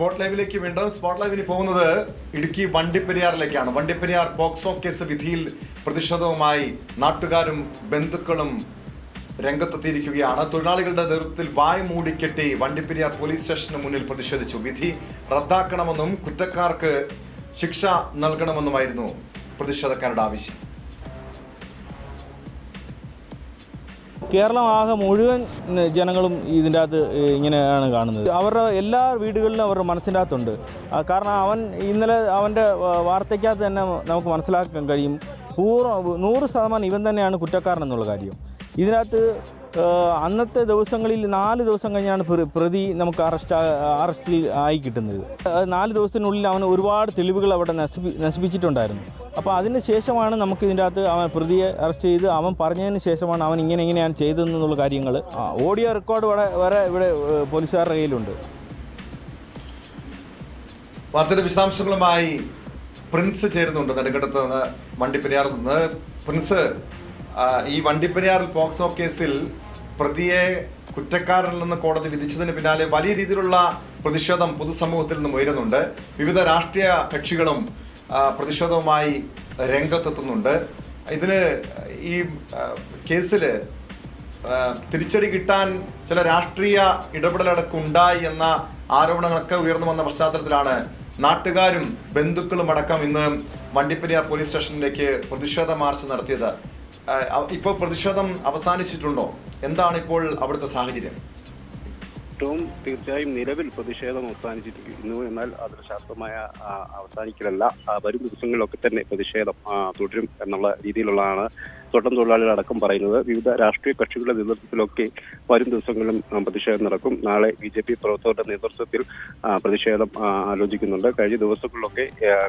Spot ലൈവിലേക്ക് വീണ്ടും spot ലൈവിന് പോകുന്നത് ഇടുക്കി വണ്ടിപ്പെരിയാറിലേക്കാണ്. വണ്ടിപ്പെരിയാർ പോക്സോ കേസ് വിധിയിൽ പ്രതിഷേധവുമായി നാട്ടുകാരും ബന്ധുക്കളും രംഗത്തെത്തിയിരിക്കുകയാണ്. തൊഴിലാളികളുടെ നേതൃത്വത്തിൽ വായ് മൂടിക്കെട്ടി വണ്ടിപ്പെരിയാർ പോലീസ് സ്റ്റേഷന് മുന്നിൽ പ്രതിഷേധിച്ചു. വിധി റദ്ദാക്കണമെന്നും കുറ്റക്കാർക്ക് ശിക്ഷ നൽകണമെന്നുമായിരുന്നു പ്രതിഷേധക്കാരുടെ ആവശ്യം. കേരളം ആകെ മുഴുവൻ ജനങ്ങളും ഇതിൻ്റെ അകത്ത് ഇങ്ങനെയാണ് കാണുന്നത്. അവരുടെ എല്ലാ വീടുകളിലും അവരുടെ മനസ്സിൻ്റെ അകത്തുണ്ട്. കാരണം ഇന്നലെ അവൻ്റെ വാർത്തയ്ക്കകത്ത് തന്നെ നമുക്ക് മനസ്സിലാക്കാൻ കഴിയും 100% ഇവൻ തന്നെയാണ് കുറ്റക്കാരൻ എന്നുള്ള കാര്യം. ഇതിനകത്ത് അന്നത്തെ ദിവസങ്ങളിൽ 4 ദിവസം കഴിഞ്ഞാണ് പ്രതി നമുക്ക് അറസ്റ്റിൽ ആയി കിട്ടുന്നത്. 4 ദിവസത്തിനുള്ളിൽ അവൻ ഒരുപാട് തെളിവുകൾ അവിടെ നശിപ്പിച്ചിട്ടുണ്ടായിരുന്നു. അപ്പോൾ അതിന് ശേഷമാണ് നമുക്ക് ഇതിൻ്റെ അകത്ത് അവൻ പ്രതിയെ അറസ്റ്റ് ചെയ്ത് അവൻ പറഞ്ഞതിന് ശേഷമാണ് അവൻ ഇങ്ങനെയാണ് ചെയ്തതെന്നുള്ള കാര്യങ്ങൾ ഓഡിയോ റെക്കോർഡ് വരെ ഇവിടെ പോലീസുകാരുടെ കയ്യിലുണ്ട്. വാർത്തയുടെ വിശദാംശങ്ങളുമായി പ്രിൻസ് ചേരുന്നുണ്ട് നെടുങ്കണ്ടത്ത് നിന്ന്, വണ്ടിപ്പെരിയാറിൽ നിന്ന്. പ്രിൻസ്, ഈ വണ്ടിപ്പെരിയാറിൽ പോക്സോ കേസിൽ പ്രതിയെ കുറ്റക്കാരനിൽ നിന്ന് കോടതി വിധിച്ചതിന് പിന്നാലെ വലിയ രീതിയിലുള്ള പ്രതിഷേധം പൊതുസമൂഹത്തിൽ നിന്നും ഉയരുന്നുണ്ട്. വിവിധ രാഷ്ട്രീയ കക്ഷികളും പ്രതിഷേധവുമായി രംഗത്തെത്തുന്നുണ്ട്. ഇതിന് ഈ കേസില് തിരിച്ചടി കിട്ടാൻ ചില രാഷ്ട്രീയ ഇടപെടലടക്കം ഉണ്ടായി എന്ന ആരോപണങ്ങളൊക്കെ ഉയർന്നു വന്ന പശ്ചാത്തലത്തിലാണ് നാട്ടുകാരും ബന്ധുക്കളും അടക്കം ഇന്ന് വണ്ടിപ്പെരിയാർ പോലീസ് സ്റ്റേഷനിലേക്ക് പ്രതിഷേധ മാർച്ച് നടത്തിയത്. ഇപ്പോൾ പ്രതിഷേധം അവസാനിച്ചിട്ടുണ്ടോ? എന്താണ് ഇപ്പോൾ അവിടുത്തെ സാഹചര്യം? തീർച്ചയായും നിലവിൽ പ്രതിഷേധം അവസാനിച്ചിരിക്കുന്നു. എന്നാൽ അതിന് ശാസ്ത്രമായ അവസാനിക്കലല്ല. വരും ദിവസങ്ങളിലൊക്കെ തന്നെ പ്രതിഷേധം തുടരും എന്നുള്ള രീതിയിലുള്ളതാണ് തോട്ടം തൊഴിലാളികളടക്കം പറയുന്നത്. വിവിധ രാഷ്ട്രീയ കക്ഷികളുടെ നേതൃത്വത്തിലൊക്കെ വരും ദിവസങ്ങളിലും പ്രതിഷേധം നടക്കും. നാളെ BJP പ്രവർത്തകരുടെ നേതൃത്വത്തിൽ പ്രതിഷേധം ആലോചിക്കുന്നുണ്ട്. കഴിഞ്ഞ ദിവസങ്ങളിലൊക്കെ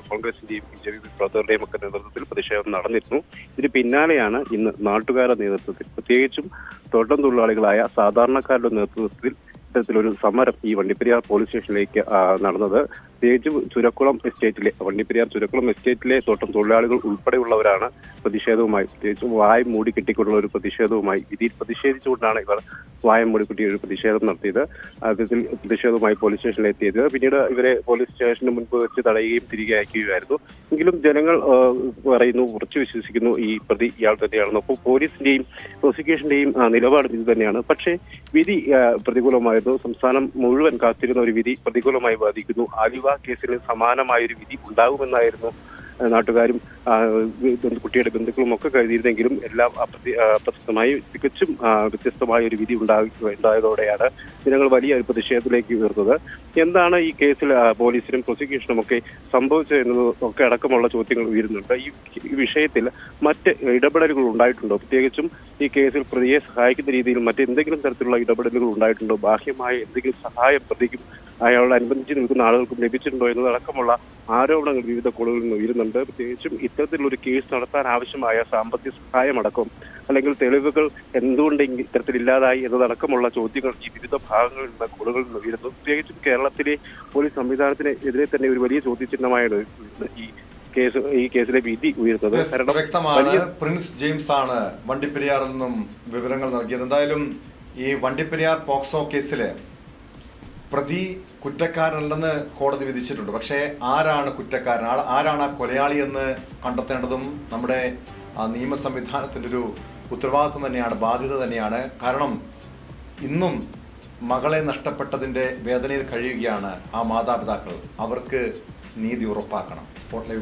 കോൺഗ്രസിന്റെയും BJP പ്രവർത്തകരുടെയും ഒക്കെ നേതൃത്വത്തിൽ പ്രതിഷേധം നടന്നിരുന്നു. ഇതിന് പിന്നാലെയാണ് ഇന്ന് നാട്ടുകാരുടെ നേതൃത്വത്തിൽ, പ്രത്യേകിച്ചും തോട്ടം തൊഴിലാളികളായ സാധാരണക്കാരുടെ നേതൃത്വത്തിൽ ഇത്തരത്തിലൊരു സമരം ഈ വണ്ടിപ്പെരിയാർ പോലീസ് സ്റ്റേഷനിലേക്ക് നടന്നത്. പ്രത്യേകിച്ചും വണ്ടിപ്പെരിയാർ ചുരക്കുളം എസ്റ്റേറ്റിലെ തോട്ടം തൊഴിലാളികൾ ഉൾപ്പെടെയുള്ളവരാണ് പ്രതിഷേധവുമായി, പ്രത്യേകിച്ചും വായ മൂടി കെട്ടിക്കൊണ്ടുള്ള ഒരു പ്രതിഷേധവുമായി, വിധിയിൽ പ്രതിഷേധിച്ചുകൊണ്ടാണ് ഇവർ വായ മൂടി കെട്ടിയ ഒരു പ്രതിഷേധം നടത്തിയത്. അതിൽ പ്രതിഷേധവുമായി പോലീസ് സ്റ്റേഷനിലെത്തിയത്. പിന്നീട് ഇവരെ പോലീസ് സ്റ്റേഷന് മുൻപ് വെച്ച് തടയുകയും തിരികെ അയക്കുകയായിരുന്നു. എങ്കിലും ജനങ്ങൾ പറയുന്നു, ഉറച്ചു വിശ്വസിക്കുന്നു ഈ പ്രതി ഇയാൾ തന്നെയാണെന്ന്. അപ്പോൾ പോലീസിന്റെയും പ്രോസിക്യൂഷന്റെയും നിലപാട് ഇത് തന്നെയാണ്. പക്ഷേ വിധി പ്രതികൂലമായിരുന്നു. സംസ്ഥാനം മുഴുവൻ കാത്തിരുന്ന ഒരു വിധി പ്രതികൂലമായി ബാധിക്കുന്നു. ആലുവ കേസിന് സമാനമായൊരു വിധി ഉണ്ടാകുമെന്നായിരുന്നു നാട്ടുകാരും കുട്ടിയുടെ ബന്ധുക്കളും ഒക്കെ കരുതിയിരുന്നെങ്കിലും എല്ലാം അപ്രസക്തമായി തികച്ചും വ്യത്യസ്തമായ ഒരു വിധി ഉണ്ടായതോടെയാണ് ജനങ്ങൾ വലിയ ഒരു പ്രതിഷേധത്തിലേക്ക് ഉയർന്നത്. എന്താണ് ഈ കേസിൽ പോലീസിനും പ്രോസിക്യൂഷനും ഒക്കെ സംഭവിച്ചത് എന്നത് ഒക്കെ അടക്കമുള്ള ചോദ്യങ്ങൾ ഉയരുന്നുണ്ട്. ഈ വിഷയത്തിൽ മറ്റ് ഇടപെടലുകൾ ഉണ്ടായിട്ടുണ്ടോ? പ്രത്യേകിച്ചും ഈ കേസിൽ പ്രതിയെ സഹായിക്കുന്ന രീതിയിൽ മറ്റെന്തെങ്കിലും തരത്തിലുള്ള ഇടപെടലുകൾ ഉണ്ടായിട്ടുണ്ടോ? ബാഹ്യമായ എന്തെങ്കിലും സഹായം പ്രതിക്കും അയാളോടനുബന്ധിച്ച് നിൽക്കുന്ന ആളുകൾക്കും ലഭിച്ചിട്ടുണ്ടോ എന്നതടക്കമുള്ള ആരോപണങ്ങൾ വിവിധ കോണുകളിൽ നിന്ന് ഉയരുന്നുണ്ട്. പ്രത്യേകിച്ചും ഇത്തരത്തിലൊരു കേസ് നടത്താൻ ആവശ്യമായ സാമ്പത്തിക സഹായമടക്കം അല്ലെങ്കിൽ തെളിവുകൾ എന്തുകൊണ്ട് ഇത്തരത്തിലില്ലാതായി എന്നതടക്കമുള്ള ചോദ്യങ്ങൾ ഈ വിവിധ ഭാഗങ്ങളിൽ നിന്ന് കോണുകളിൽ നിന്ന് ഉയരുന്നു. പ്രത്യേകിച്ചും കേരളത്തിലെ പോലീസ് സംവിധാനത്തിനെതിരെ തന്നെ ഒരു വലിയ ചോദ്യചിഹ്നമായാണ് ഈ കേസിലെ വിധി ഉയർന്നത്. വ്യക്തമാണ്. പ്രിൻസ് ജെയിംസ് ആണ് വണ്ടിപ്പെരിയാറിൽ നിന്നും വിവരങ്ങൾ നൽകിയത്. എന്തായാലും ഈ വണ്ടിപ്പെരിയാർ പോക്സോ കേസില് പ്രതി കുറ്റക്കാരനല്ലെന്ന് കോടതി വിധിച്ചിട്ടുണ്ട്. പക്ഷേ ആരാണ് കുറ്റക്കാരൻ, ആരാണ് ആ കൊലയാളി എന്ന് കണ്ടെത്തേണ്ടതും നമ്മുടെ നിയമ സംവിധാനത്തിൻ്റെ ഒരു ഉത്തരവാദിത്വം തന്നെയാണ്, ബാധ്യത തന്നെയാണ്. കാരണം ഇന്നും മകളെ നഷ്ടപ്പെട്ടതിൻ്റെ വേദനയിൽ കഴിയുകയാണ് ആ മാതാപിതാക്കൾ. അവർക്ക് നീതി ഉറപ്പാക്കണം. Spot live